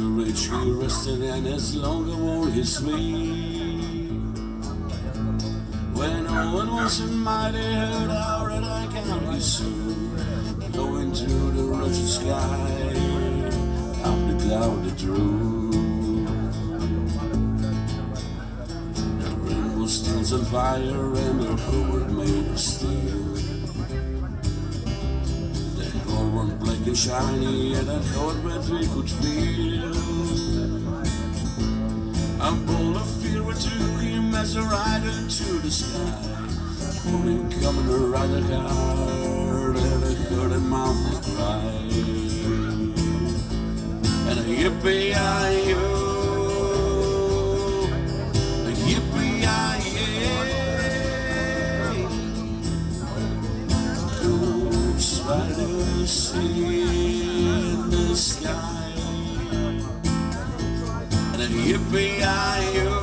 the ridge he rested, and his longer wore his sleep. When no one was in mind, he heard how red I count his soul, going through the rugged sky, up the cloud that drew. The rain was still on fire, and the horde made of steel. Black and shiny, and that heart that we could feel. A bolt of fear took him as a rider to the sky, pulling coming around the heart, and I heard a mouth cry. And a yippee-yi-yo, a yippee-yi-yay, those riders in the sky, and a yippee-yi-yo,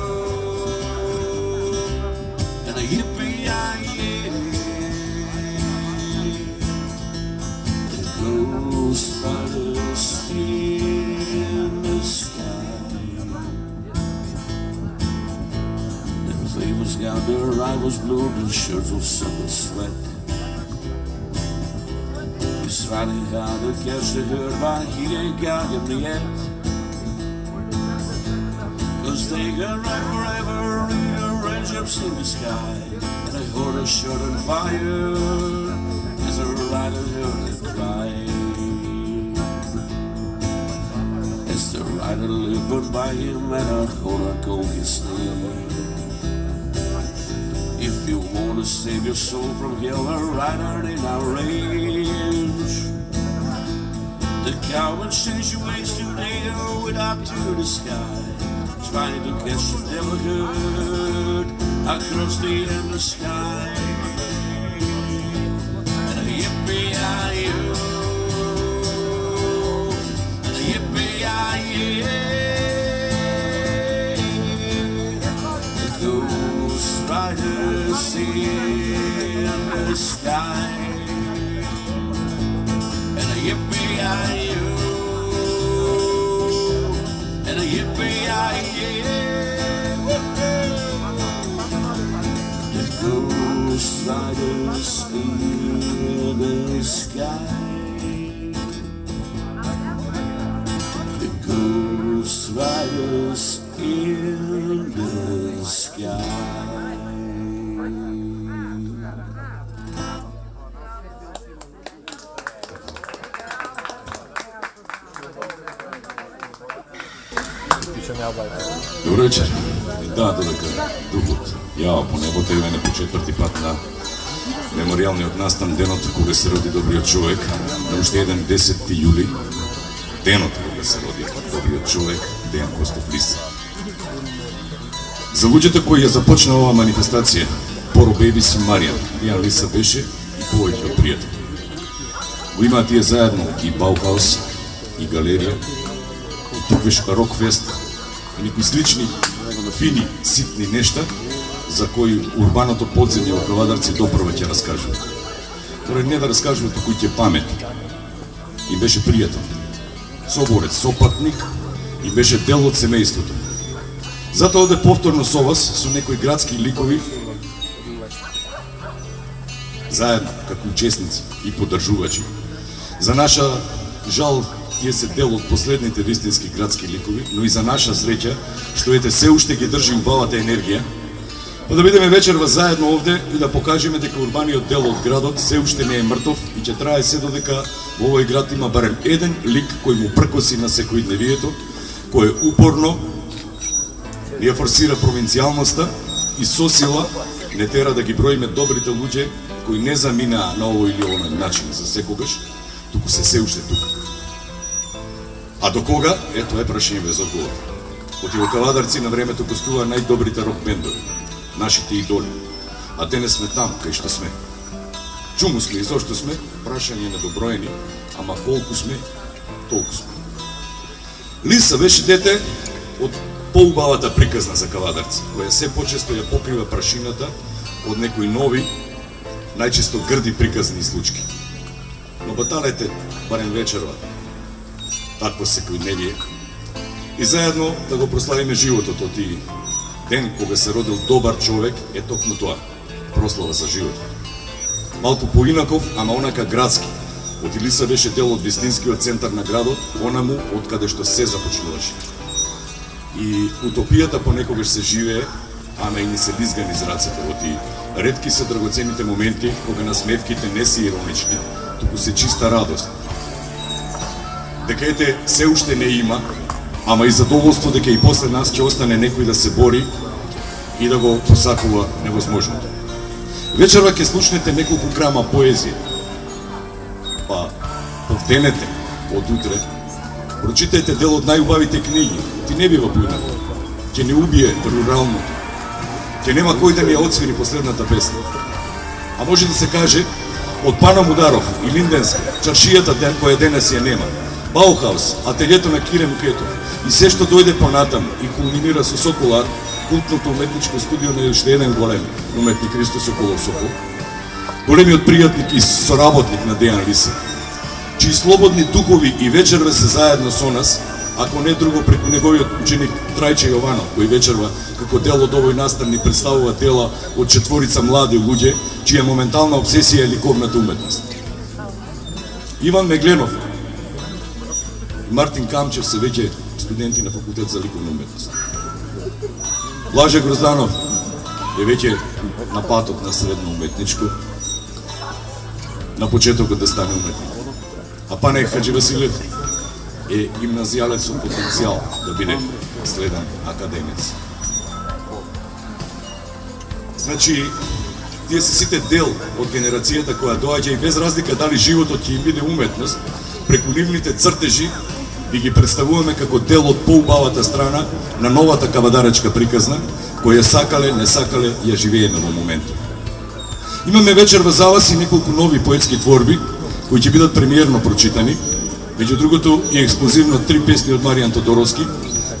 and a yippee-yi-yay, the ghost riders in the sky. Their flavors got their rivals blue, their shirts will suck with sweat. He's riding hard to catch the herd, but he ain't got him yet. Cause they can ride forever in the raindrops in the sky, and I heard a shot on fire as a rider heard it cry. As the rider lived by him, and I heard her call his name. If you want to save your soul from hell, a rider in our range. The coward change your ways today, go it up to the sky, trying to catch the devil herd across the endless sky. And a yippee-yi-yo, and a yippee-yi-yay, the ghost riders in the sky, and a yippee-yi-yo, and a yippee-yi-yay, the ghost riders in the sky, the ghost riders in the sky. Добро вечер. Да, додека духот јава по небото и мене по четврти пат на меморијалниот настан, денот кога се роди добриот човек, на уште еден 10 јули, денот кога се роди добриот човек, Дејан Костов Лис. За луѓето кои ја започна оваа манифестација, Поро Бейбис и Маријан, Дејан Лиса беше и повеќе од пријател. Го имаа тие заедно и Баухаус, и галерија, и тук беше Рокфест, и некои слични, фини, ситни нешта, за кои урбаното подземје во Кавадарци допрва ќе раскажува. Тора не да раскажува, туку ќе памет. И беше пријател, соборец, сопатник, и беше дел од семејството. Затоа оде повторно со вас, со некои градски ликови, заедно, како учесници и поддржувачи. За наша жал, тие се дел од последните вистински градски ликови, но и за наша среќа, што ете се уште ги држи убавата енергија, па да бидеме вечерва заедно овде и да покажеме дека урбаниот дел од градот се уште не е мртов и ќе трае се додека во овој град има барем еден лик кој му пркоси на секојдневието, кој упорно ни форсира провинцијалноста и со сила не тера да ги броиме добрите луѓе кои не заминаа на овој или оној начин за секогаш, туку се уште тука. А до кога? Ето е прашање без одговор. Оти во Кавадарци на времето гостуваа најдобрите рок бендови, нашите идоли. А денес сме там, кај што сме. Чуму сме и зошто сме, прашање недоброени, ама колку сме, толку сме. Лиса беше дете од поубавата приказна за Кавадарци, која се почесто ја покрива прашината од некои нови, најчесто грди приказни случки. Но баталете, барем вечерва, такво секојдневие, и заедно да го прославиме животот од и ден кога се родил добар човек е токму тоа, прослава за животот. Малку поинаков, ама онака градски. Од Илиса беше дел од вистинскиот центар на градот, онаму од каде што се започнуваше. И утопијата понекогаш се живее, ама и не се лизга низ рацете, оти ретки се драгоцените моменти кога насмевките не се иронични, туку се чиста радост. Дека ете се уште не има, ама и задоволство дека и после нас ќе остане некој да се бори и да го посакува невозможното. Вечерва ќе слушнете неколку грама поезија, па повденете од утре, прочитајте дел од најубавите книги, ти не бива поинако, ќе не убие рурално, ќе нема кој да ни ја отсвири последната песна. А може да се каже, од Пана Мударов и Линденска, чаршијата која денес ја нема, Баухаус, ателјето на Кирем Кетов и се што дојде понатам и кулминира со Соколар, култното уметничко студио на уште еден голем уметник Христо Соколов Сокол, големиот пријатник и соработник на Дејан Лиса, чии слободни духови и вечерва се заедно со нас, ако не друго преку неговиот ученик Трајче Јованов, кој вечерва како дел од овој настан ни представува дела од четворица млади луѓе, чија моментална обсесија е ликовната уметност. Иван Мегленов и Мартин Камчев се веќе студенти на факултет за ликовна уметност. Блаже Грозданов е веќе на патот на средно уметничко, на почетокот да стане уметник. А Пане Хаджи Василев е гимназијалец со потенцијал да биде следен академец. Значи, тие се сите дел од генерацијата која доаѓа и без разлика дали животот ќе им биде уметност, преку нивните цртежи ви ги представуваме како дел од поубавата страна на новата кавадаречка приказна, која сакале, не сакале, ја живееме во моментот. Имаме вечерва за вас и неколку нови поетски творби, кои ќе бидат премиерно прочитани, меѓу другото и ексклузивно 3 песни од Маријан Тодоровски,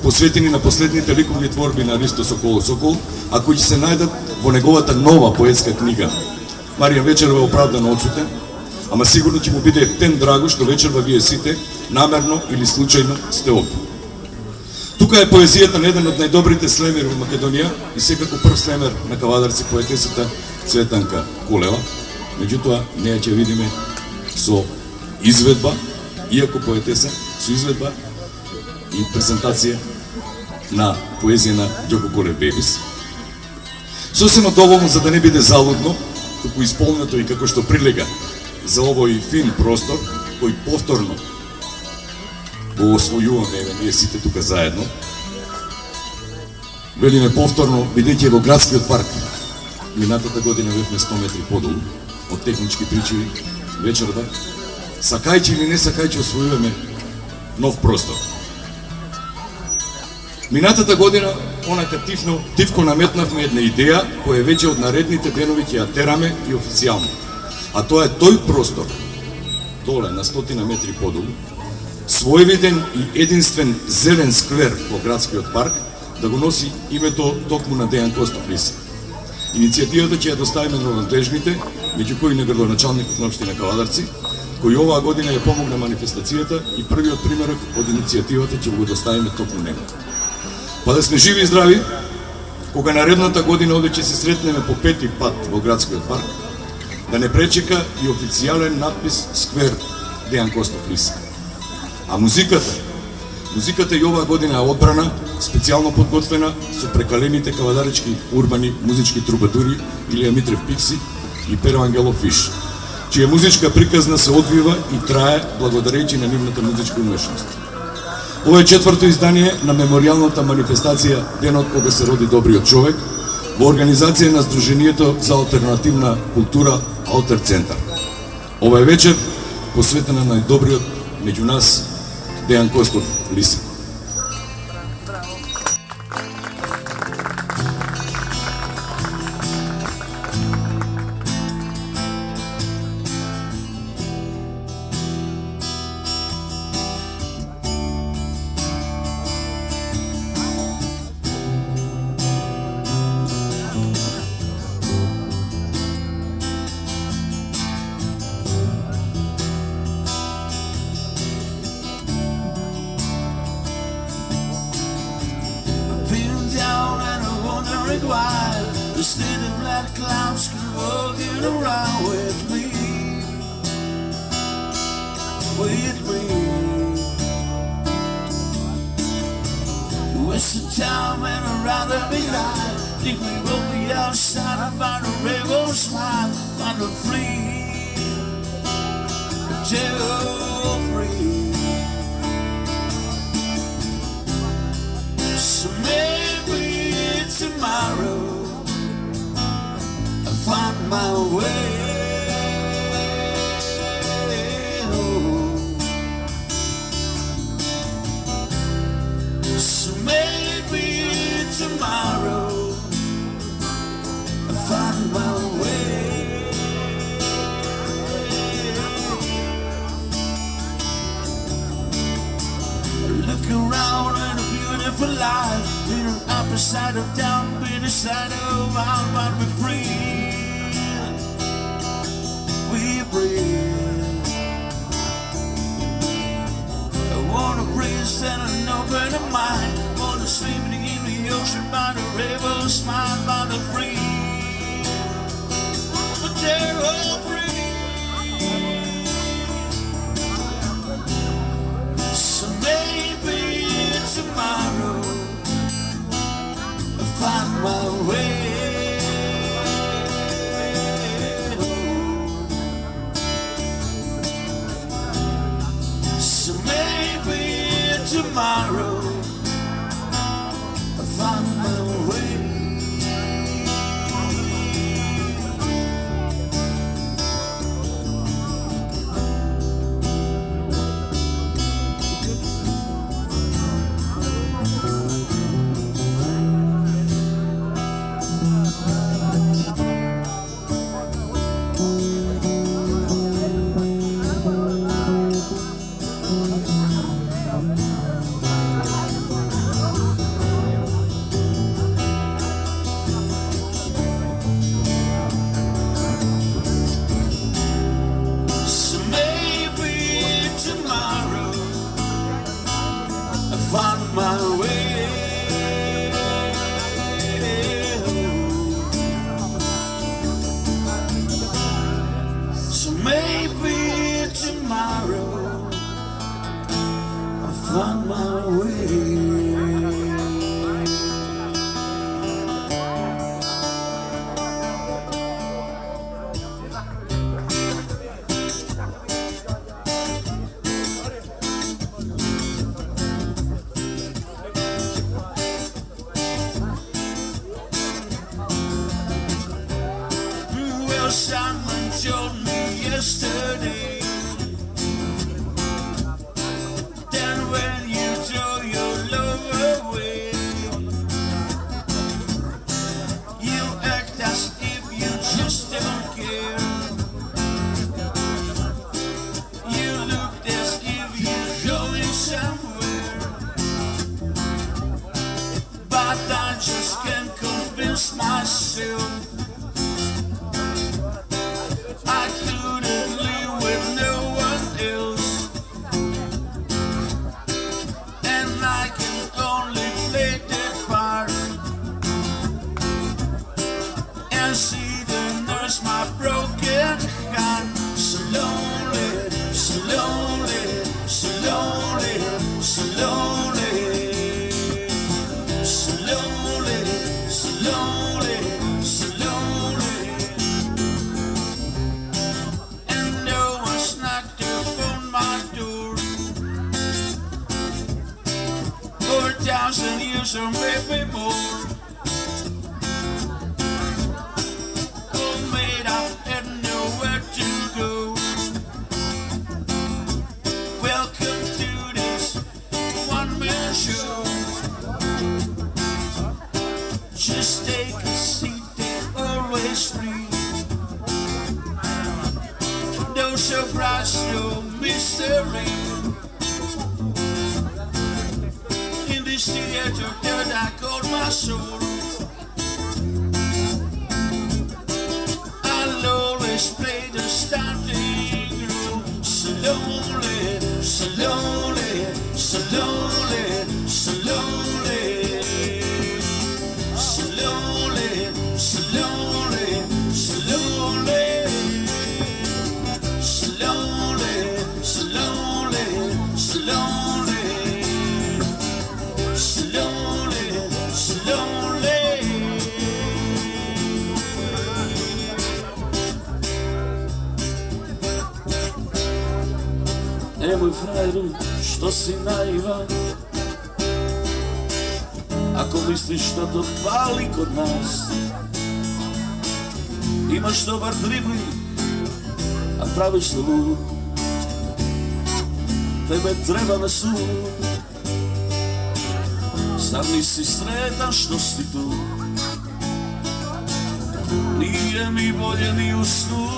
посветени на последните ликовни творби на Ристо Соколов Сокол, а кои ќе се најдат во неговата нова поетска книга. Маријан вечерва е оправдано одсутен, ама сигурно ќе му биде ептен драго што вечерва вие сите, намерно или случајно, сте овде. Тука е поезијата на еден од најдобрите слемери во Македонија и секако прв слемер на кавадарци поетесата Цветанка Кулева. Меѓутоа, неја ќе видиме со изведба, иако поетеса, со изведба и презентација на поезија на Ѓоко Колев Бебис. Сосема доволно за да не биде залудно, туку исполнето и како што прилега за овој фин простор, кој повторно го освојуваме, ние сите тука заедно. Велиме повторно, бидејќи во градскиот парк, минатата година бевме 100 метри подолу, од технички причини, вечерва, сакајќи или не сакајќи освојуваме нов простор. Минатата година, онака тивко наметнавме една идеја, која веќе од наредните денови ќе ја тераме и официјално. А тоа е тој простор, доле на 100 метри подолу, своевиден и единствен зелен сквер во градскиот парк, да го носи името токму на Дејан Костов Лиса. Иницијативата ќе ја доставиме на надлежните, меѓу кои на градоначалникот на општина Кавадарци, кој оваа година ја помогна манифестацијата и првиот примерок од иницијативата ќе го доставиме токму него. Па да сме живи и здрави, кога наредната година овде ќе се сретнеме по 5-ти пат во градскиот парк, да не пречека и официјален надпис Сквер Дејан Костов Лиса. А музиката и оваа година е одбрана, специјално подготвена со прекалените кавадаречки урбани музички трубадури Илија Митрев Пикси и Перо Ангелов Фиш, чија музичка приказна се одвива и трае благодарејќи на нивната музичка умешност. Ова е 4-то издание на меморијалната манифестација Денот кога се роди добриот човек во организација на Сдруженијето за алтернативна култура Алтер Центар. Ова е вечер посветена на најдобриот меѓу нас Дејан Костов Лиса. This little black clouds can walking around with me. It's the time and I'd rather be live. Think we will be outside about a river smile, on the free, till free. So maybe tomorrow I'll find my way. Tomorrow I find my way. Look around at a beautiful life, in an upper side of down, be the side of out, but we're free. We breathe. I wanna breathe and an open mind. Wanna swim in the ocean by the river, smile by the free. But they're all free. So maybe tomorrow I'll find my way. So maybe tomorrow find my way. Find my way. So maybe tomorrow I'll find my way. Someone told me yesterday that when you throw your love away, you act as if you just don't care. You look as if you're going somewhere, but I just can't convince myself I couldn't live with no one else, and I can only play that part and see the nurse my broken hand. So lonely, so lonely, so lonely, so lonely, so lonely, so lonely, so lonely. For 1,000 years or maybe more, all made up and nowhere to go. Welcome to this one-man show. Just take a seat, they're always free. No surprise, no mystery. This theater that I call my soul, I'll always play the starting role. So lonely, so lonely, so lonely, so lonely, so lonely, so lonely. Немој фрајеру, што си наиван. Ако мислиш да то пали код нас, имаш добар дрибли, а правиш се луд. Тебе треба на суд. Сам не си сретан што си ту. Nije mi bolje ni u snu.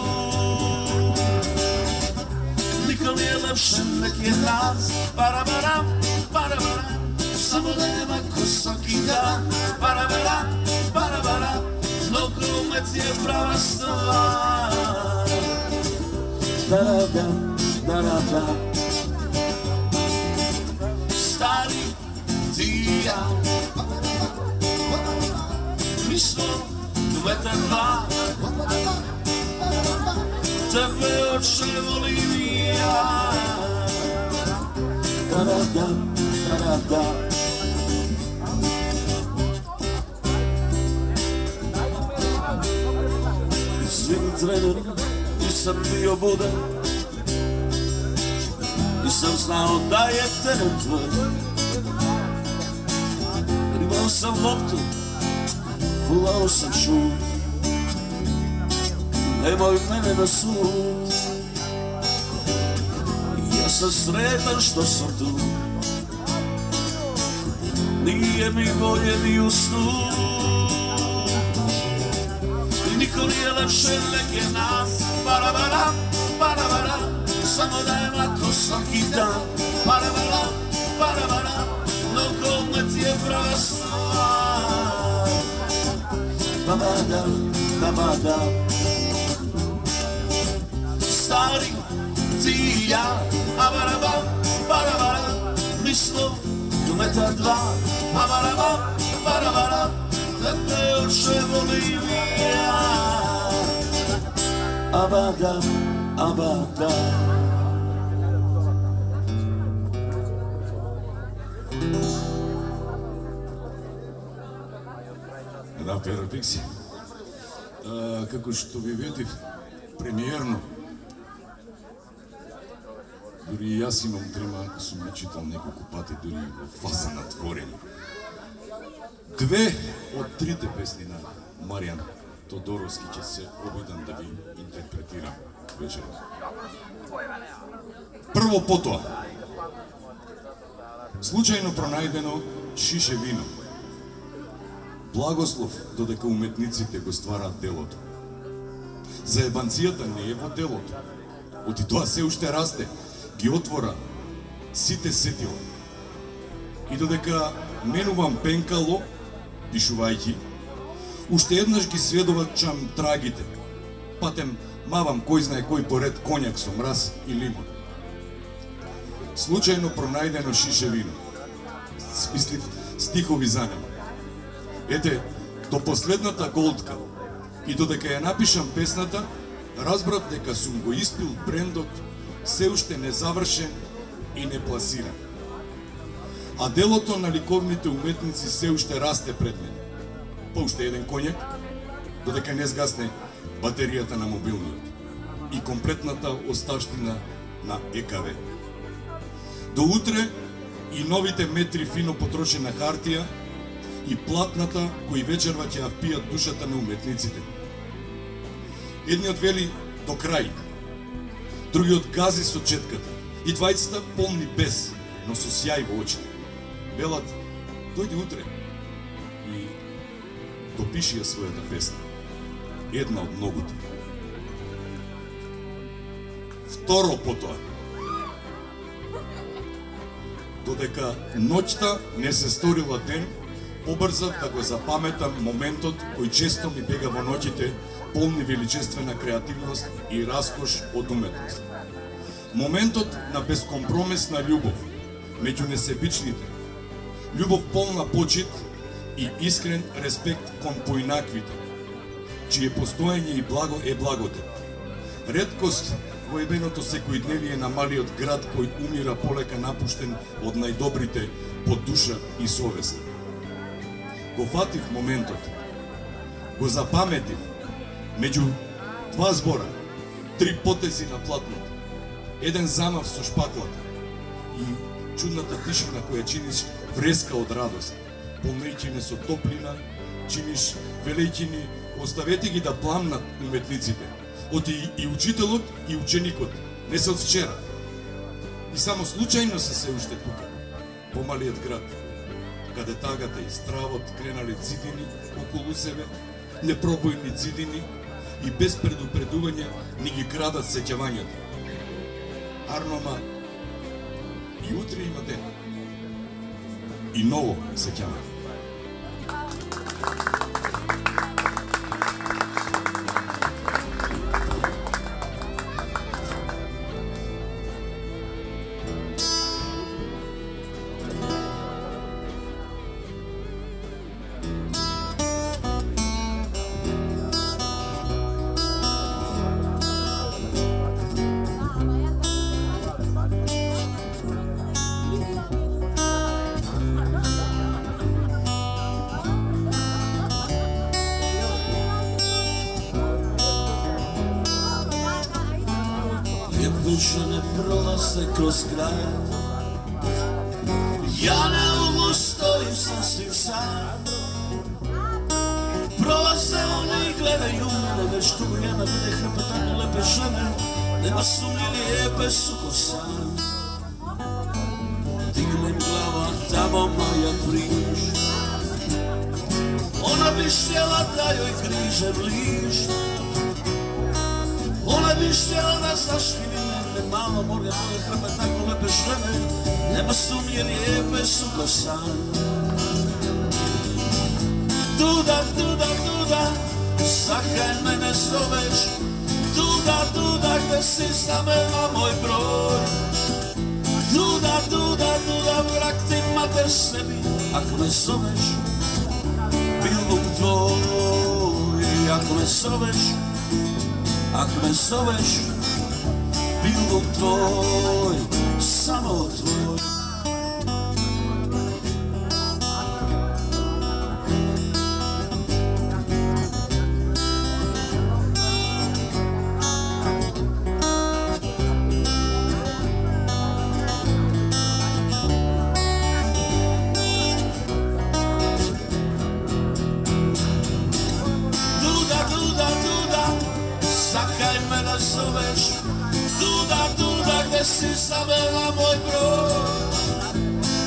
Nikad nije lepše nek je nas. Para-bara, para-bara, samo da nema ko svaki dan. Para-bara, para-bara, nogomet je prava stvar. Da-da-da, da-da-da. Stari ti i ja, mi smo metar dva, tebe oče volim i ja. Da-da-da, da-da-da. Izvini treneri, nisam bio budan, nisam znao da je teren tvoj. Imao sam loptu, fulao sam šut, nemoj mene na sud. Ja sam sretan što sam tu, nije mi bolje ni u snu. I niko nije lepše nek je nas. Para-bara, para-bara, samo da je lako svaki dan. Para-bara, para-bara, nogomet je prava stvar. Ba-ba-da, ba-ba-da. Stari ti i ja, a-bara-ba, para-bara, mi smo metar dva. A-bara-ba, para-bara, tebe oče volim i ja. A-ba-da, a-ba-da. Да, Пера Пикси. Како што ви видив премиерно, дури и јас имам дрема, ако сум ги читал неколку пати, дури во фаза на творење. Две од трите песни на Маријан Тодоровски ќе се обидам да ви интерпретирам вечерот. Прво потоа. Случајно пронајдено шише вино. Благослов додека уметниците го стварат делото. Заебанцијата не е во делото. Оти тоа се уште расте, ги отвора сите сетила. И додека менувам пенкало, пишувајќи, уште еднаш ги сведувачам трагите. Патем мавам кој знае кој поред коњак со мраз и лимон. Случајно пронајдено шише вино. Смислив стихови за нема. Ете, до последната голтка и додека ја напишам песната, разбрав дека сум го испил брендот се уште незавршен и непласиран. А делото на ликовните уметници се уште расте пред мене. Па уште еден коњак, додека не сгасне батеријата на мобилниот и комплетната оставштина на ЕКВ. До утре и новите метри фино потрошена хартија и платната кои вечерва ќе ја впијат душата на уметниците. Едниот вели до крај, другиот гази со четката и двајцата полни бес, но со сјај во очите. Велат, дојди утре и допиши ја својата песна. Една од многуте. Второ потоа. Додека ноќта не се сторила ден, побрзав да го запаметам моментот кој често ми бега во ноќите, полни величествена креативност и раскош од уметност. Моментот на безкомпромисна љубов меѓу несебичните, љубов полна почит и искрен респект кон поинаквите, чие постоење и благо е благодет. Реткост во ебеното секојдневие на малиот град кој умира полека напуштен од најдобрите по душа и совест. Го фатив моментот, го запаметив меѓу два збора, три потези на платното, еден замав со шпаклата, и чудната тишина која чиниш вреска од радост. Помнејќи не со топлина, чиниш велејќи ни оставете ги да пламнат уметниците. Оти и учителот и ученикот не се од вчера. И само случајно се уште тука, во малиот град, каде тагата и стравот кренале цидини околу себе, непробојни цидини и без предупредување ни ги крадат сеќавањата. Армама и утре има ден. И ново сеќавање. Duša ne prolaze kroz grad, ja na umu stojim sasvim sam. Prolaze one i gledaju mene, već tu jedna vide hrpa tako lepe žene, nema sumnje lijepe su ko san. Dignem glava, tamo moja priž, ona bi štjela da joj križe bliž. Ona bi štjela da zaštini mene, malo morja moje hrpe tako lepe žene, nema sumnje lijepe su ko san. Duda, duda, duda, zakaj mene zoveš, duda, duda, gde si stavila moj broj. Duda, duda, duda, vrak ti mater sebi, ako me zoveš, bilbom tvoj. Ako me zoveš, ako me zoveš, bilbom tvoj, samo tvoj. Duda, duda, gde si zavela moj broj.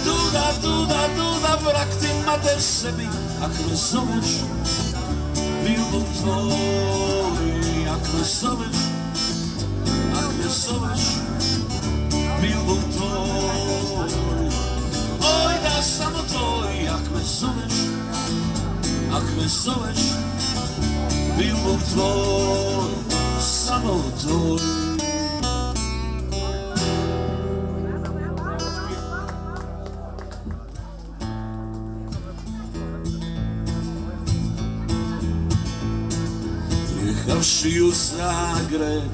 Duda, duda, duda, vrak ti mater sebi, ako me zoveš, bilbom tvoj. Ako me zoveš, ako me zoveš, bilbom tvoj. Oj, da samo tvoj, ako me zoveš, ako me zoveš, bilbom tvoj, samo tvoj. Prijehavši u Zagreb,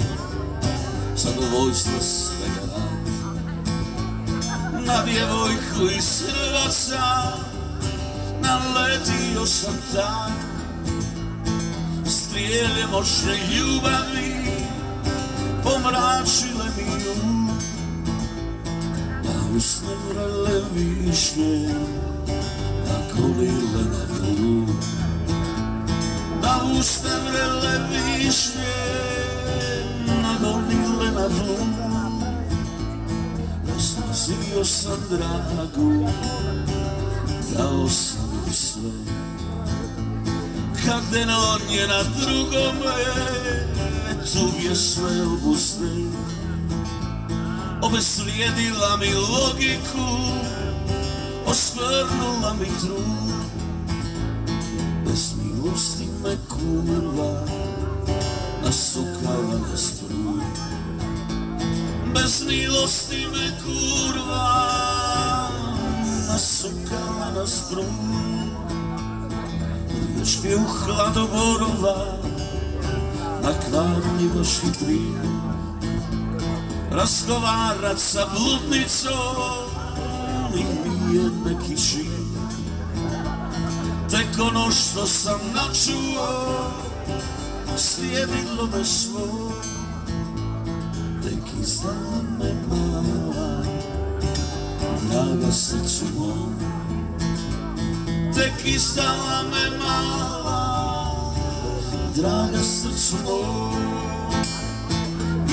zadovoljstvo svega rad, na djevojku iz Hrvaca naletio sam tam. Strijelje moćne ljubavi pomračile mi um, da usne vrele višnje naklonile na blud. Da usne vrele višnje naklonile na blud. Razmazio sam dragu, dao sam joj sve. Как ден от нje na drugome, tu je sve obusne. Obeslijedila mi logiku, oskvrnula mi trud. Bez milosti me kurva nasukala na strud. Bez milosti me kurva nasukala na strud. Špije u hladu borova, na kvarnjivoški prije, razgovarat sa bludnicom i nije neki čin. Tek ono što sam načuo, slijedilo me svo. Tek izdala me mala, draga srcu mom. Tek izdala me mala, draga srcu mom.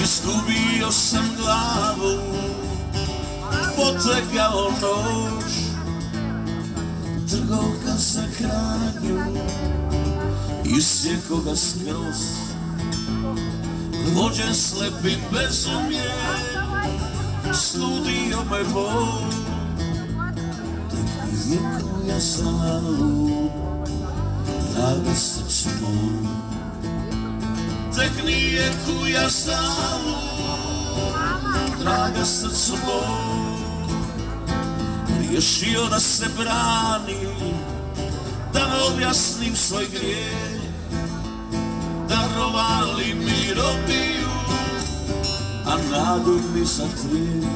Izgubio sam glavu, potegao noć, trgovka za kranju, isjeko ga skroz. Vođen slepim bezumljem, sludio me Bog. Tek nije koja slavu, draga srcu mom. Tek nije koja slavu, draga srcu mom. Riješio da se brani, da ne objasnim svoj grijeh. Darovali mi robiju, a nadu mi zatrije.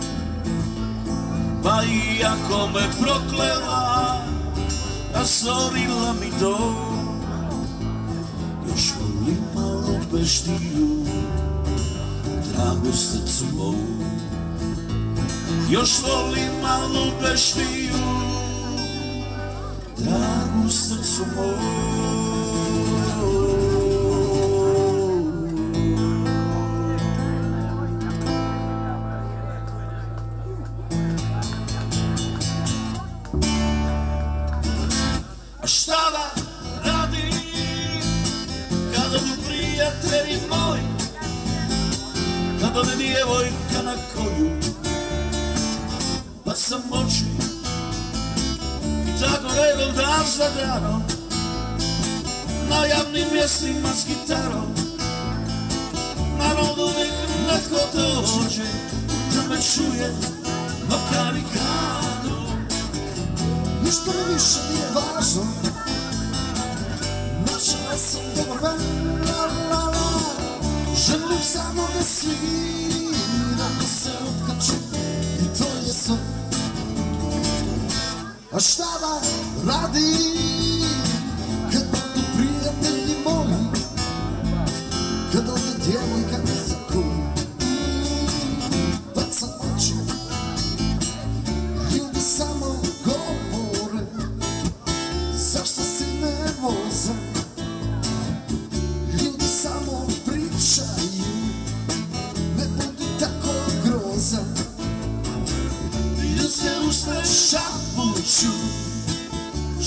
Pa iako me proklela, razorila mi dom, još volim malo beštiju, dragu srcu mom. Još volim malo beštiju, dragu srcu mom. A šta da radim kada du prijatelji moji, kada ode djevojka na koju bacam oči i tako redom dan za danom, na javnim mjestima s gitarom. Naravno uvijek netko dođe da me čuje, makar i kadom. Ništa mi više nije važno, našla sam dobar ven, la la la. Želim samo da sviram, da se otkačim i to je sve. A šta da radim kad budu prijatelji moji, kad ode djevojka za koju bacam oči, ljudi samo govore zašto si nervozan. Ljudi samo pričaju, ne budu tako grozan. Ljudske usta šapuću,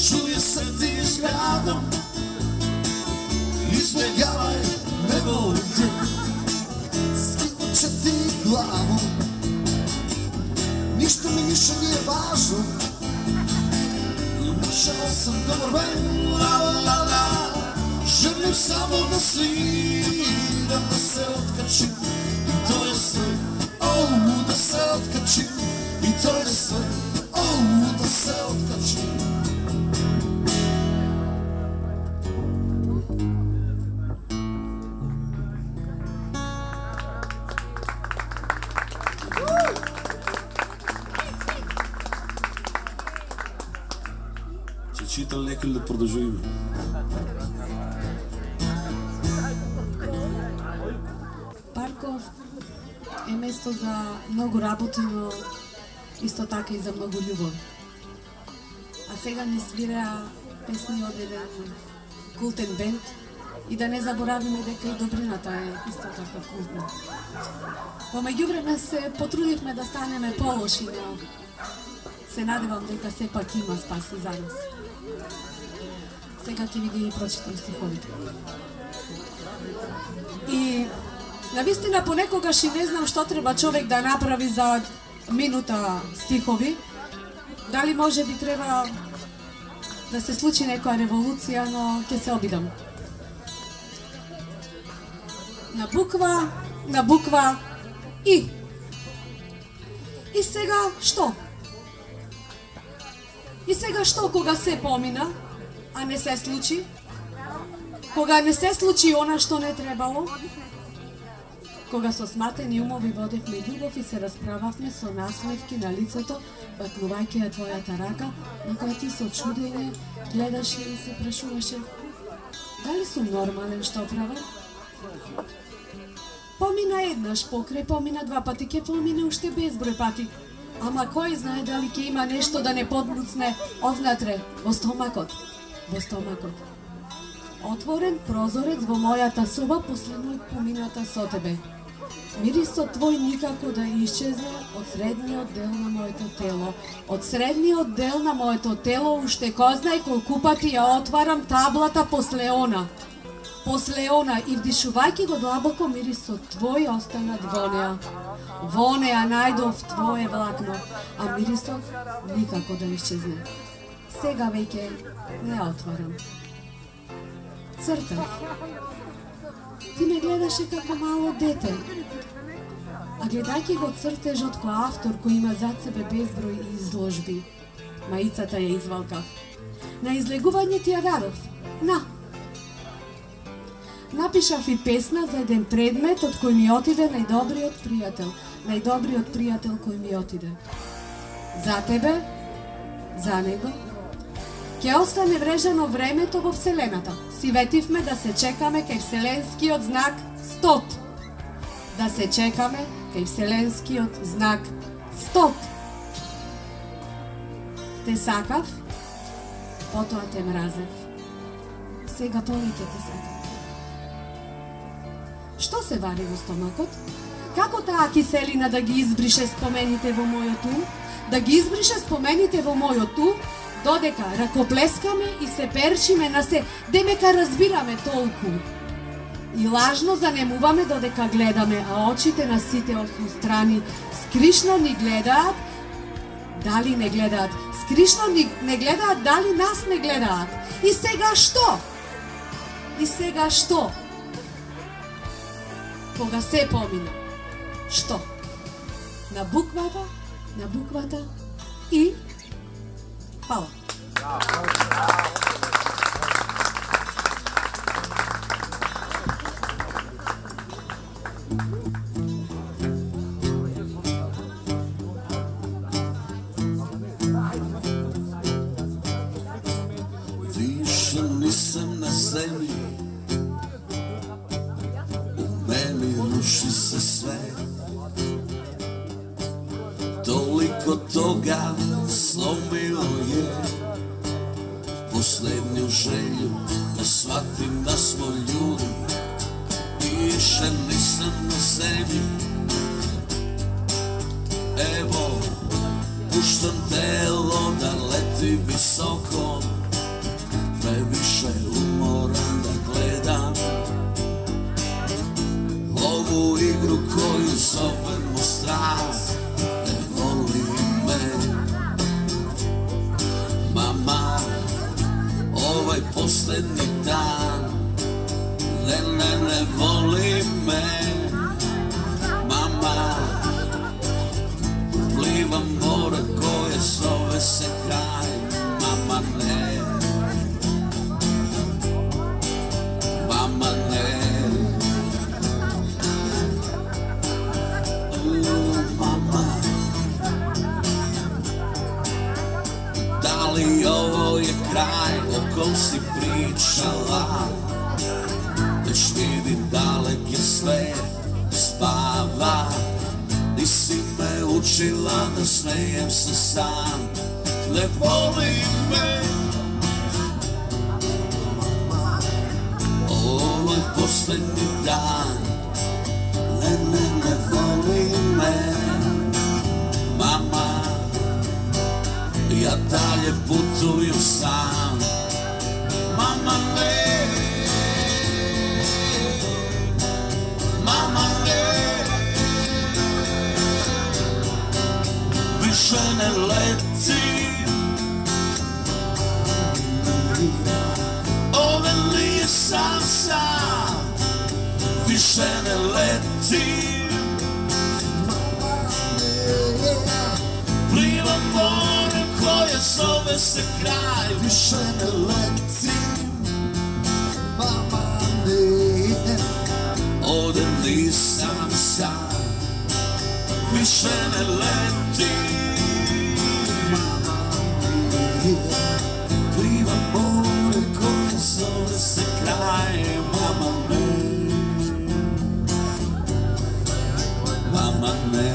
čuje se ti s gradom. Izbjegavaj nevolje, Skinut će ti glavu, ništa mi više nije važno. Našao sam dobar ven, la la la. Želim samo da sviram, da se otkačim i to je sve. oh, da se otkačim i to je sve. Oh, da se otkačim. Че читал леко или да продължим? Парков е место за многу работи, но исто така и за многу љубов. А сега ни свираа песни од еден култен бенд и да не заборавиме дека и добрината е исто така култна. Во меѓувреме се потрудивме да станеме полоши, но се надевам дека сепак има спаси за нас. Сега ќе ви ги прочитам стиховите. И навистина понекогаш и не знам што треба човек да направи за минута стихови. Дали може би треба да се случи некоја револуција, но ќе се обидам. На буква И. И сега што? И сега што кога се помина, а не се случи? Кога не се случи она што не требало? Кога со сматени умови водевме љубов и се расправавме со насмевки на лицето, бакнувајќи ја твојата рака, на која ти со чудење гледаше и се прашуваше: дали сум нормален што правам? Помина еднаш покрај, помина два пати, ќе помине уште безброј пати. Ама кој знае дали ќе има нешто да не подмуцне овнатре, во стомакот. Во стомакот. Отворен прозорец во мојата соба после ноќ помината со тебе. Мирисот твој никако да исчезне од средниот дел на моето тело. Од средниот дел на моето тело уште кој знае колку пати ја отварам таблата после она. После она и вдишувајќи го длабоко мирисот твој останат во неа. Во неа најдов твое влакно, а мирисот никако да исчезне. Сега веќе не ја отварам. Цртав. Ти ме гледаше како мало дете. А гледајќи го цртежот кој автор кој има зад себе безброј изложби, маицата ја извалкав. На излегување ти ја дадов. На. Напишав и песна за еден предмет од кој ми отиде најдобриот пријател. Најдобриот пријател кој ми отиде. За тебе, за него, ќе остане врежено времето во Вселената. Си ветивме да се чекаме кај Вселенскиот знак 100. Да се чекаме кај Вселенскиот знак 100. Те сакав, потоа те мразев. Сега повеќе те сакам. Што се вари во стомакот? Како таа киселина да ги избрише спомените во мојот ум? Да ги избрише спомените во мојот ум, додека ракоплескаме и се перчиме на се, демека разбираме толку. И лажно занемуваме додека гледаме, а очите на сите острани скришно ни гледаат, дали не гледаат. Скришно ни не гледаат, дали нас не гледаат. И сега што? И сега што? Кога се помина. Што? На буквата и фала. Више нисам на земји, руши се све. Толико тога сломило е последнju želju da shvatim da smo ljudi. Više nisam na zemlji. Evo, puštam telo da leti visoko, previše umoran da gledam ovu igru koju zovemo strast. Ne voli me mama, ovaj poslednji dan. Ne voli me mama, plivam more koje zove se kraj. Mama ne, mama ne. Da li ovo je kraj o kom si pričala? Već vidim daleki svet spava. Nisi me učila da smejem se sam. Ne voli me ovo je poslednji dan. Ne voli me mama, ja dalje putuju sam. Mama ne, mama ne, više ne letim. Ove nisam sam, više ne letim. Plivam more koje zove se kraj. Više ne letim, mama ne. Ovde nisam sam, više ne letim. Mama ne. Plivam more koje zove se kraj. Mama ne, mama ne.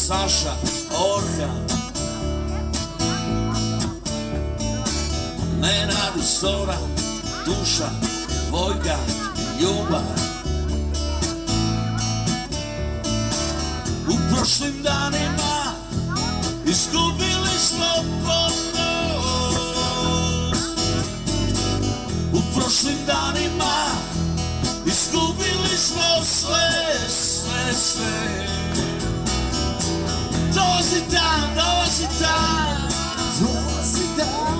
Saša, Orhan, Nenad i Zora, Duša, Vojka, Ljubav. U prošlim danima izgubili smo ponos. U prošlim danima izgubili smo sve. Dolazi dan, u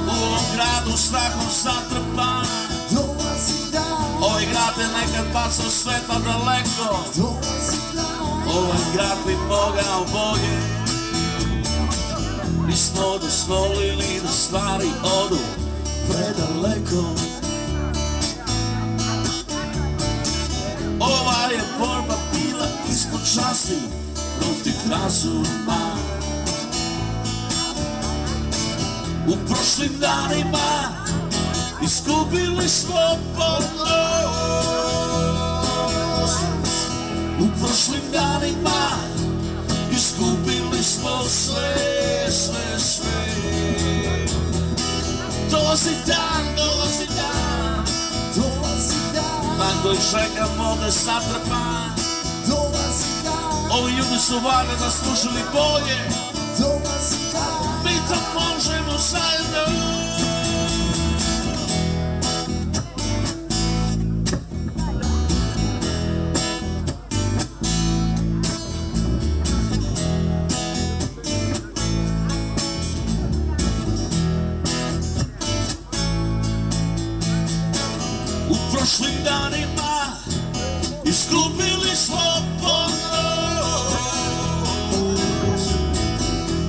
ovom gradu strahom zatrpan. Ovaj grad je nekad bacao sveta daleko. Ovaj grad bi mogao bolje. Nismo dozvolili da stvari odu predaleko. Ova je borba bila ispod časti protiv razuma. U prošlim danima izgubili smo ponos. U prošlim danima izgubili smo sve. Dolazi dan, dan koji čekamo da zatrpa. Ovi ljudi su valjda zaslužili bolje. Mi to možemo zajedno. U prošlim danima izgubili smo ponos.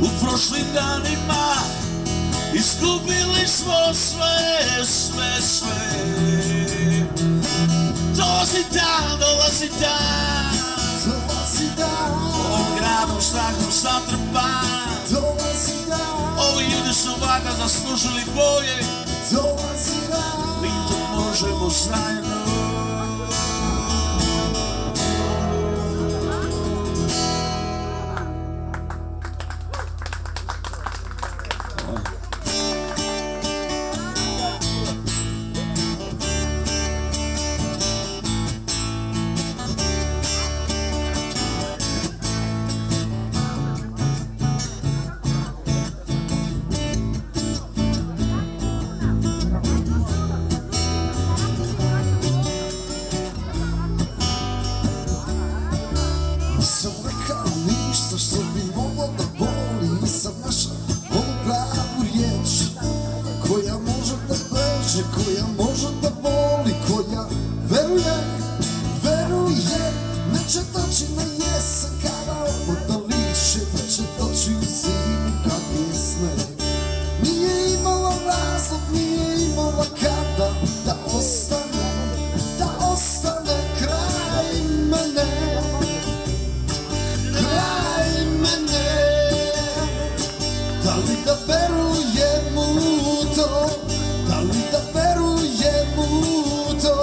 U prošlim danima izgubili smo sve. Dolazi dan, ovom gradom strahom zatrpan. Ovi ljudi su valjda zaslužili bolje. Mi to možemo zajedno. Nisam rekao ništa što bi moglo da boli. Nisam našao onu pravu riječ koja može da beže, koja može da boli, koja veruje. Neće doći na jesen kada oboda liše, neće doći u zimu kad je sneg. Nije imala razlog, nije imala kada da ostane kraj mene. Da li da verujem u to? Da li da verujem u to?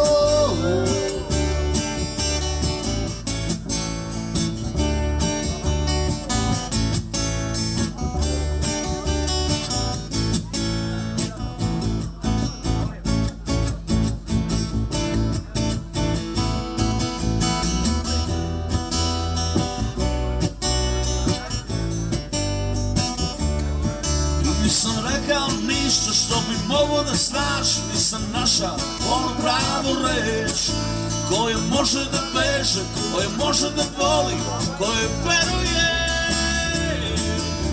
Nisam rekao ništa što bi moglo da znači. Nisam našao onu pravu reč koja može da beže, koja može da boli, koja veruje.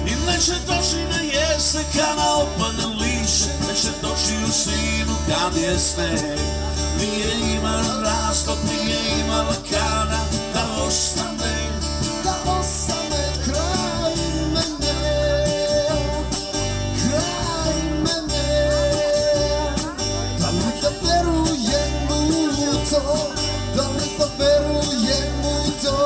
I neće doći na jesen kada opadne liše, neće doći u zimu kad je sneg. Nije imala razlog, nije imala kada da ostane Kraj mene. Da li da verujem u to? Da li da verujem u to?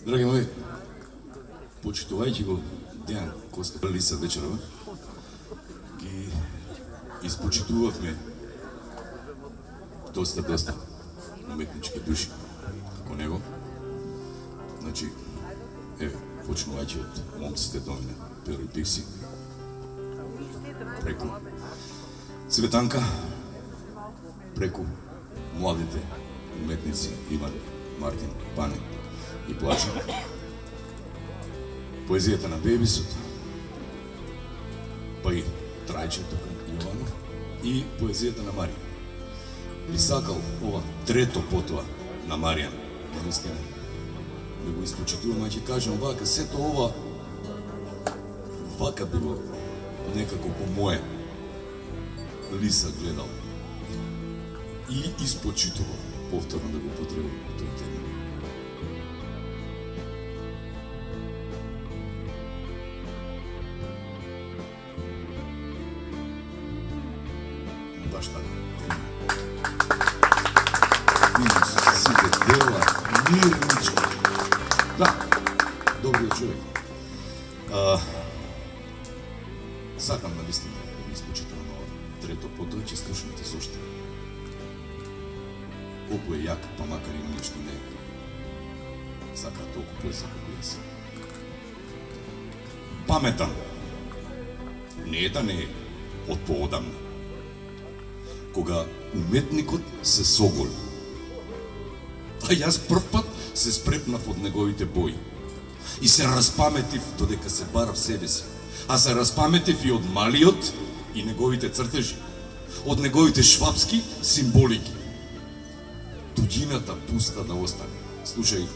Драги мои, почитувајќи го Дејан Костов Лиса вечерова, ги испочитувавме доста уметнички души како него. Значи, еве, почнувајќи од момците домина, Перо и Пикси, преку Цветанка, преку младите уметници Иван, Мартин, Пане и Плача, поезијата на Бебисот, па и Трајче тука, Јовано, и поезијата на Марија. Би сакал ова трето потоа на Маријан, наистина, да го испочитувам, а ќе кажам вака, сето ова вака било некако по моје Лиса гледал и испочитувал, повторно да го потребам тој термин. Баш така. Фино се сите дела, мирничко. Да, добриот човек. Сакам навистина да ми испочитувам ова трето потоа, ќе слушнете зошто. Колку е јак, па макар има нешто не сака толку поезија како јас. Паметам. Не е да не е од поодамна. Кога уметникот се соголи. А јас прв пат се спретнав од неговите бои. И се распаметив додека се барав себе си. А се распаметив и од малиот и неговите цртежи. Од неговите швапски символики. Туѓината пуста да остане. Слушај,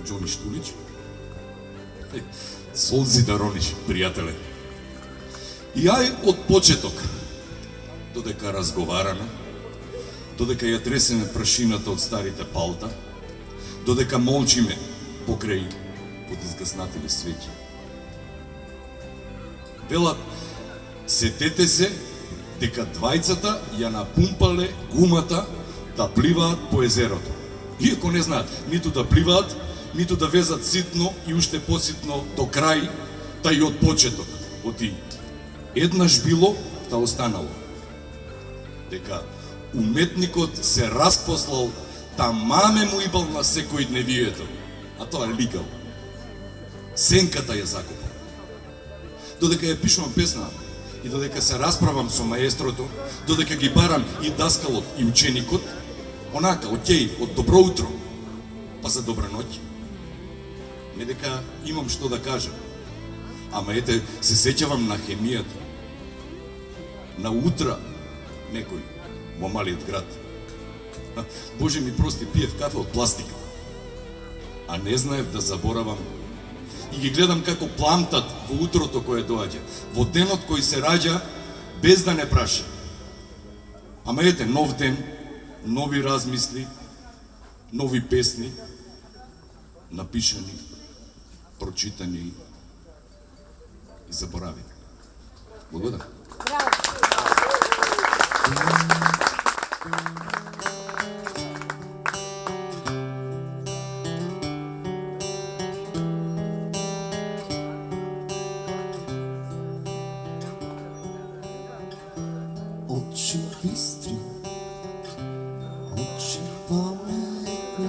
Џони Штулич, солзи да рониш, пријателе. И ај од почеток, додека разговараме, додека ја тресеме прашината од старите палта, додека молчиме покрај подизгаснатили свеќи. Велат, сетете се дека двајцата ја напумпале гумата да пливаат по езерото. Иако не знаат ниту да пливаат, ниту да везат ситно и уште поситно до крај, та и од почеток. Оти еднаш било, та останало. Дека уметникот се распослал, та маме му ибал на секој дневието, а тоа лигал. Сенката ја закопал. Додека ја пишувам песна и додека се расправам со маестрото, додека ги барам и даскалот и ученикот, онака, окей, од добро утро, па за добра ноќ. Не дека имам што да кажам, ама ете, се сеќавам на хемијата, на утра некој во малиот град. Боже ми прости, пиев кафе од пластика, а не знаев да заборавам. И ги гледам како пламтат во утрото кое доаѓа, во денот кој се раѓа, без да не праша. Ама ете, нов ден, нови размисли, нови песни, напишани, прочитани и заборавени. Благодарам. Очи бистри, очи паметни,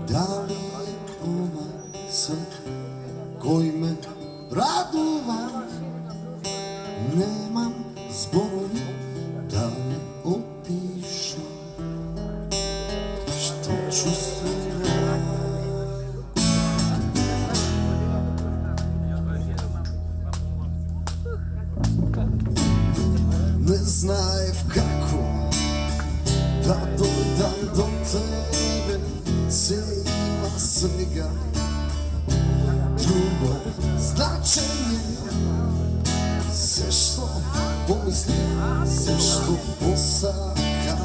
дали е ова свет кој ме радува? Немам зборови да ме опишам што чувствувам. Не знаев како да дојдам до тебе, се има сега друго значење. Се што помислив, се што посака,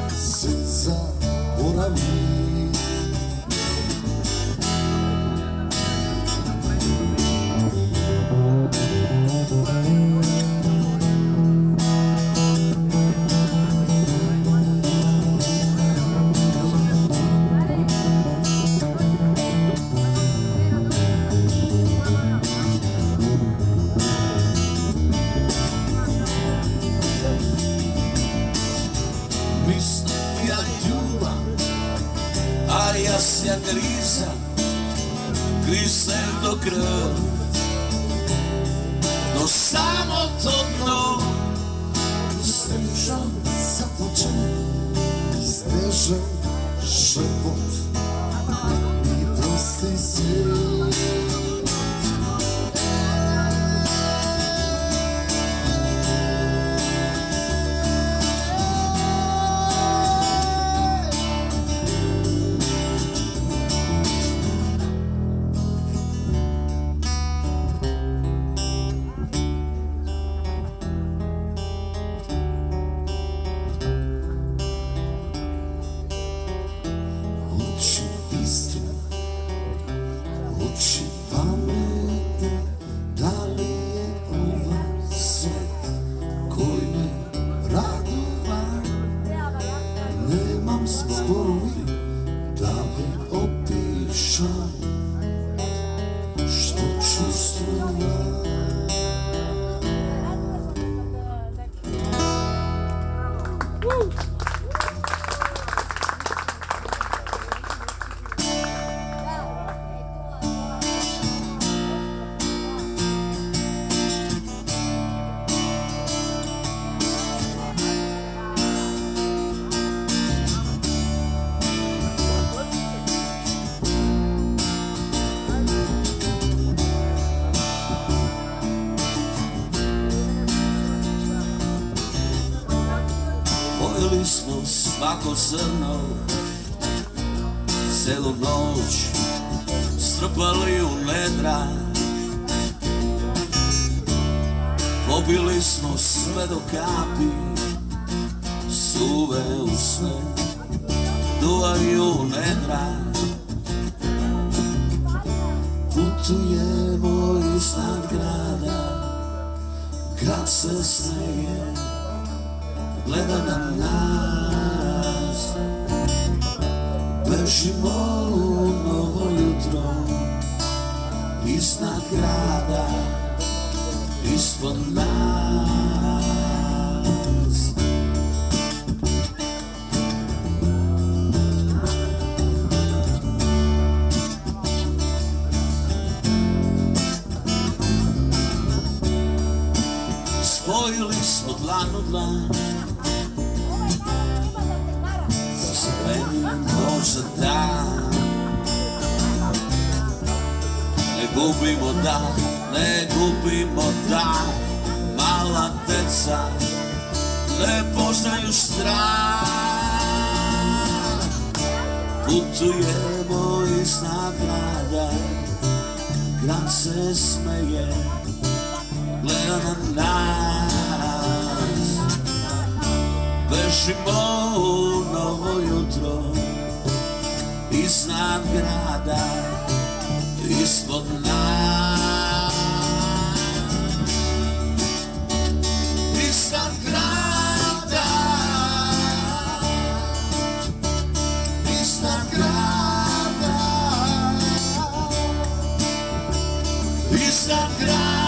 се заборави. depresija grize do krv, do samo to dno. Snežan zaplače, snežan šepot i prosti svijet. Oči pamete, da li je ovaj svet koji me radova? Nemam sporovi da bi opišao što čustvujem. Pojeli smo svako zrno, celu noć strpali u nedra. Popili smo sve do kapi, suve usne duvaju u nedra. Putujemo iznad grada, grad se smeje, gleda na nas. Bežimo u novo jutro, iznad grada, ispod nas. Spojili smo dlan u dlan, možda dan. Ne gubimo dah, ne gubimo dah. Mala deca ne poznaju strah. Putujemo iznad grada, grad se smeje, gleda na nas. Bežimo u novo jutro, iznad grada, ispod nas. Iznad grada, iznad grada, iznad grada.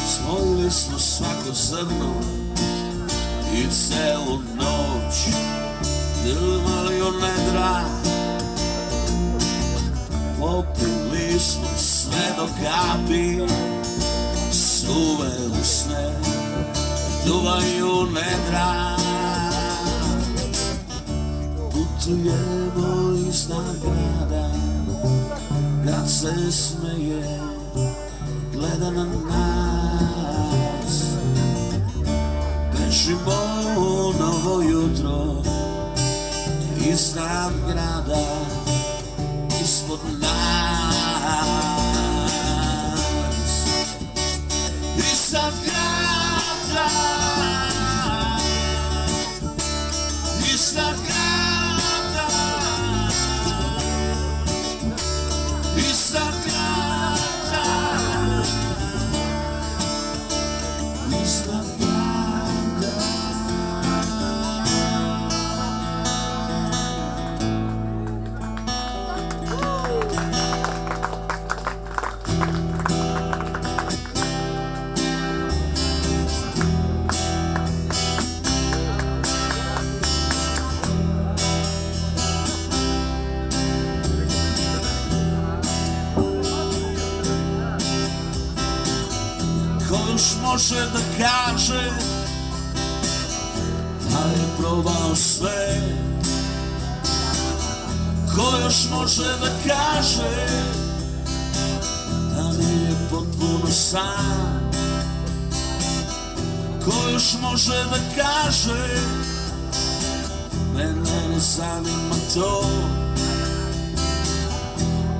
Spojili smo svako zrno i celu noć drmali o nedra. Popili smo sve do kapi, suve usne duvaju nedra. Putujemo iznad grada, grad se smeje, gleda na nas. Bežimo novo jutro iznad grada, ispod nas. Iznad grada, iznad grada, iznad grada, iznad grada. Kogoś może da kaže da je probao sve, ko još može da kaže da nije potpuno sam, ko još može da kaže mene ne zanima to,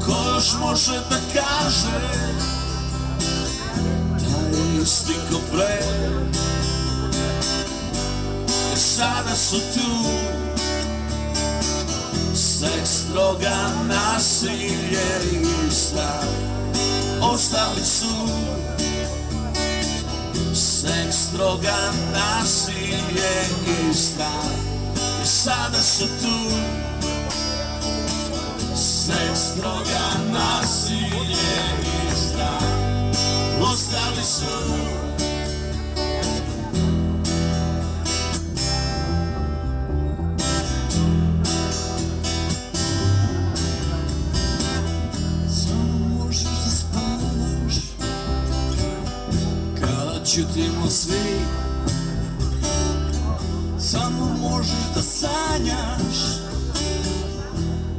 ko još može da kaže isti ko pre. Sada su tu seks, droga, nasilje i strah. Ostali su seks, droga, nasilje i strah. Sada su tu seks, droga, nasilje i strah. Ostali su samo možeš da spavaš kada ćutimo svi, samo možeš da sanjaš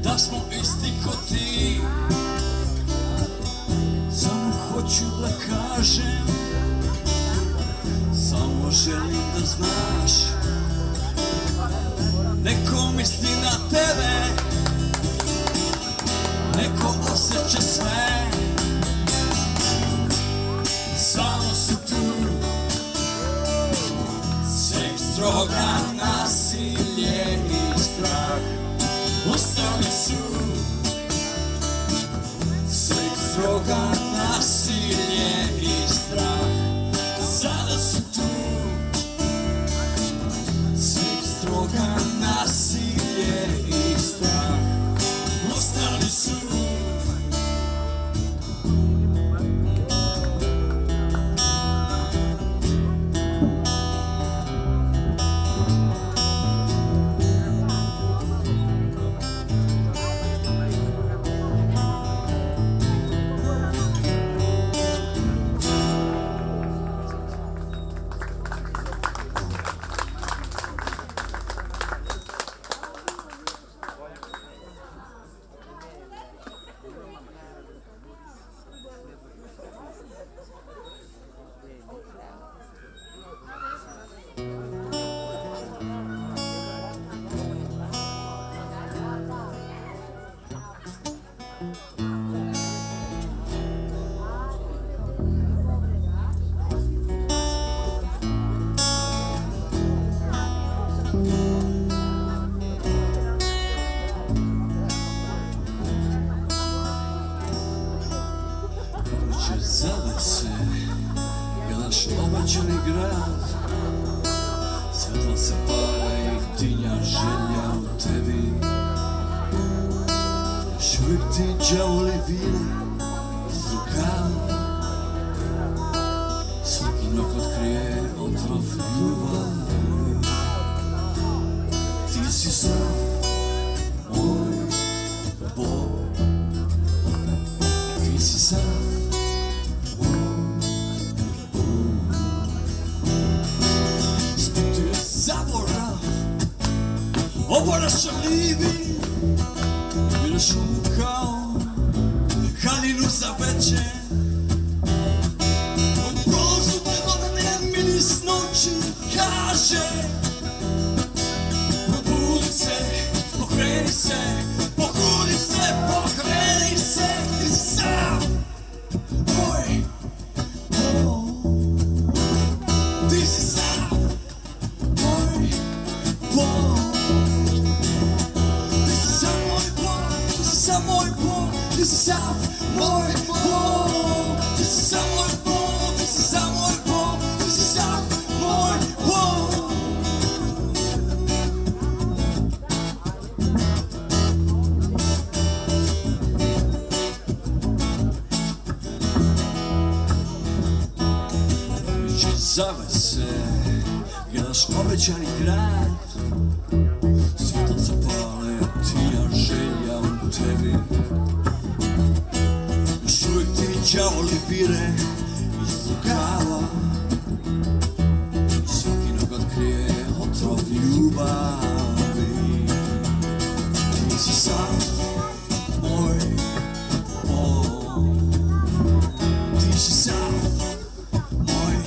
da smo isti ko ti. Samo hoću da kažem, samo želim da znaš, neko misli na tebe, neko osjeća sve. Samo su tu seks, droga, nasilje i strah. Ostali su seks, droga, nasilje i strah. Sada su tu seks, droga, nasilje i strah. Ostali su zavese je naš obećani grad. Svetla se pale i tinja želja u tebi. Još uvijek ti đavoli vire iz rukava. Svaki nokot krije otrov ljubavi. Ti si sav moj Bog. Ti si sav Obora šaljivi, bilo šukao haljinu za veče. Od prozube vodne miris noći, каже, пробуди се, поkreni se, pokudi se, pokreni se, ti si sam moj Bog. Ti si sam moj Bog. Ti si sam moj Bog, ti si sam moj Bog, ti si sam moj Bog. Ti si sam moj Bog, ti si sam moj Bog, ti si sam moj Bog. Zove se naš obećani grad, svjetlo zapale, tija želja u tebi. Još uvijek ti đavoli vire iz lukava, svaki nog otkrije otrov ljubavi. Ti si sam moj Bog, ti si sam moj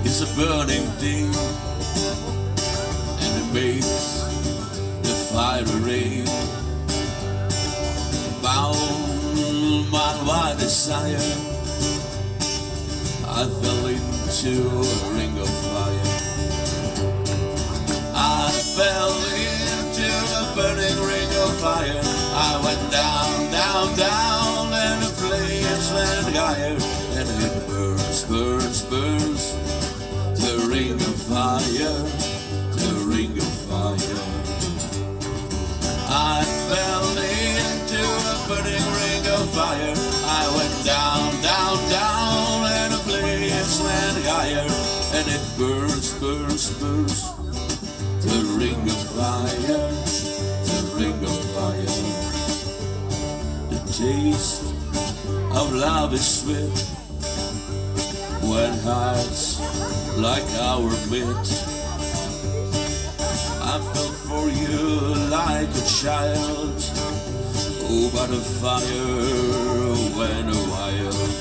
It's a burning thing, and it makes the fire rain. Bound by desire, I fell into a ring of fire. I fell into a burning ring of fire. I went down, down, down, and the flames went higher, and it burns, burns, burns. The ring of fire, the ring of fire. I fell into a burning ring of fire. I went down, down, down, and the flames went higher, and it burns, burns, burns. The ring of fire, the ring of fire. The taste of love is sweet when hearts like our meet. I fell for you like a child. Oh, but the fire went wild.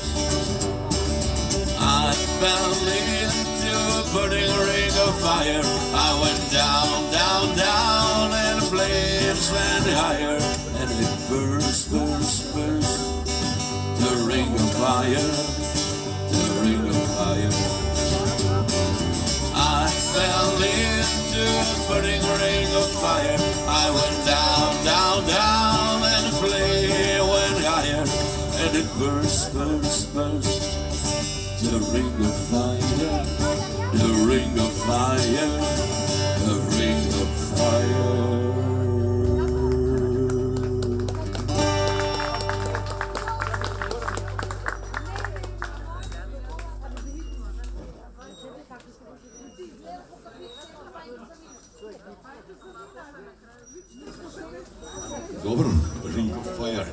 I fell into a burning ring of fire. I went down, down, down, and the flames went higher, and it burns, burns, burns. The ring of fire, the ring of fire. I fell into a burning ring of fire. I went down, down, down, and the flame went higher, and it burns, burns, burns. The ring of fire, the ring of fire, the ring of fire. Добро, Ring of Fire.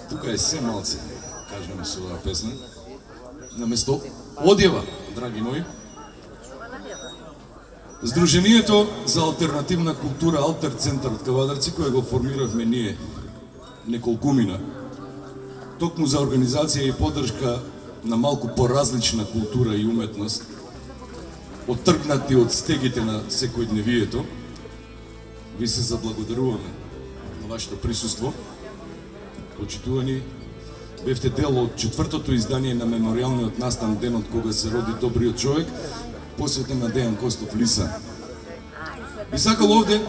Тука е се малце, кажеме со оваа песна. Наместо одјева, драги мои, Сдруженијето за алтернативна култура Алтер центар од Кавадарци, кој го формиравме ние неколкумина, токму за организација и поддршка на малку поразлична култура и уметност, оттргнати од стегите на секојдневието, ви се заблагодаруваме на вашето присуство. Почитувани, бевте дел од четвртото издание на меморијалниот настан денот кога се роди добриот човек, посветен на Дејан Костов Лиса. Би сакал овде,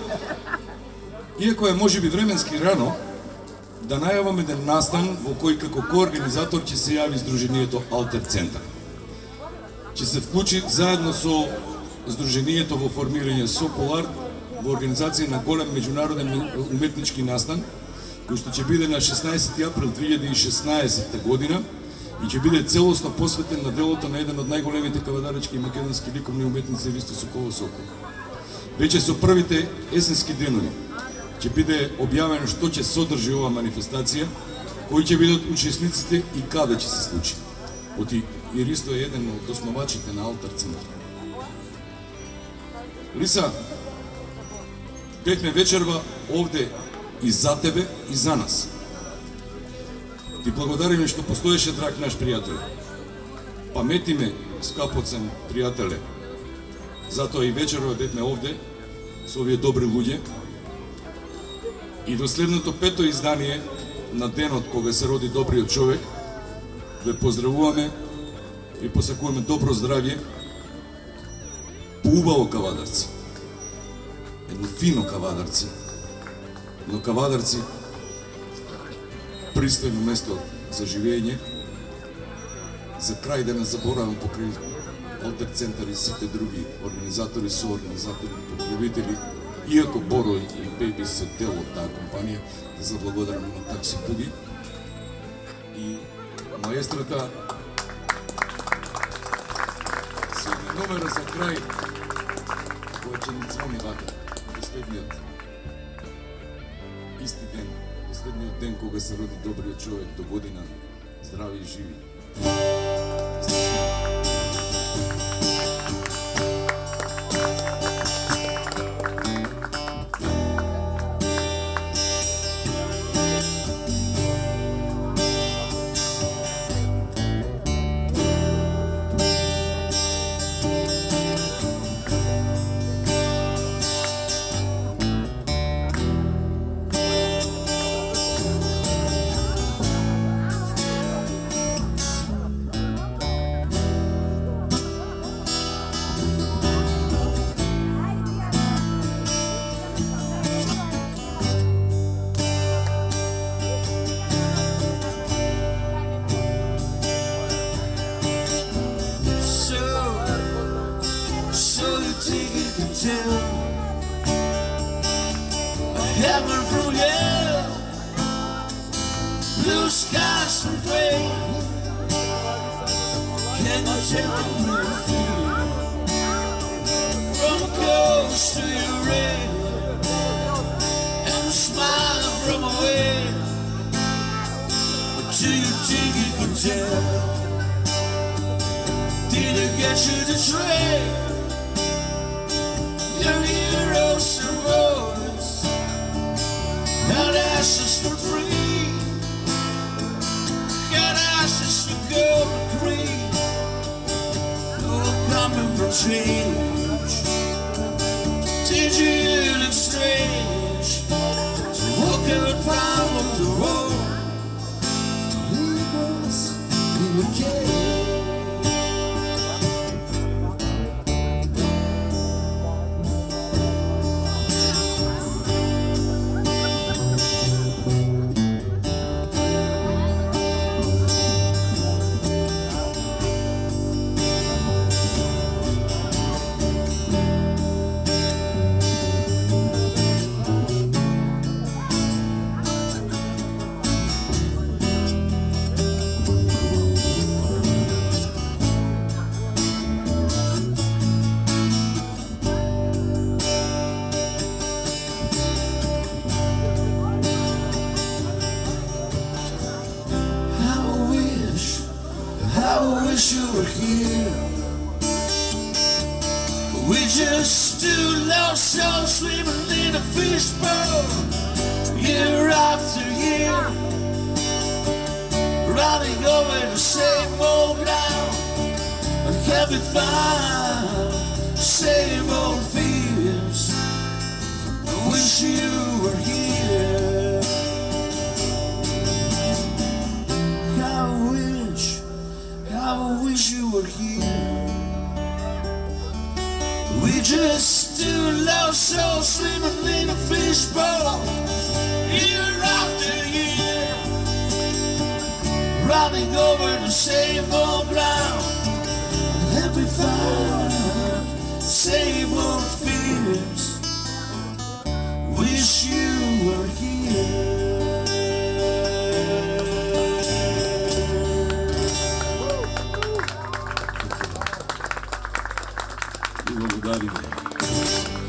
иако е можеби временски рано, да најавам еден настан во кој како коорганизатор ќе се јави Сдруженијето Алтер Центар. Ќе се вклучи заедно со Сдруженијето во формирање Сокол Арт во организација на голем меѓународен уметнички настан, кој што ќе биде на 16 април 2016 година и ќе биде целосно посветен на делото на еден од најголемите кавадаречки и македонски ликовни уметници Ристо Соколов Сокол. Веќе со првите есенски денови ќе биде објавено што ќе содржи ова манифестација, кои ќе бидат учесниците и каде ќе се случи. Оти и Ристо е еден од основачите на Алтер Центар. Лиса, бевме вечерва овде и за тебе и за нас. Ти благодариме што постоеше, драг наш пријател. Памети ме, скапоцен пријателе. Затоа и вечерва бевме овде со овие добри луѓе. И до следното пето издание на денот кога се роди добриот човек, ве поздравуваме и посакуваме добро здравје, поубаво кавадарци. Едно фино кавадарци, но кавадарци пристојно место за живење, за крај да не заборавам покрај Алтер Центар и сите други организатори, соорганизатори, покровители, иако Боро и Беби се дел од таа компанија, да заблагодарам на Такси Буги и маестрата со номера за крај, која ќе ни звони вака, последниот исти ден, последниот ден кога се роди добриот човек, до година, здрави и живи. Heaven from hell, blue skies from gray. Can you tell me you feel from coast to your rain and a smile from away? But do you think you can tell? Did it get you to trade your heroes and boys? Got ashes for free, got ashes for gold and green. You're coming for change. Did you look strange to walk out from the road? Leave us in the cave. I wish you were here. We just two lost souls swimming in a fishbowl, year after year, running over the same old ground and having fun, same old fears. I wish you were here. I wish you were here. We just to a lost soul swimming in a fishbowl. Year after year, running over the same old ground. And we found same old fears. Wish you were here. Благодарим.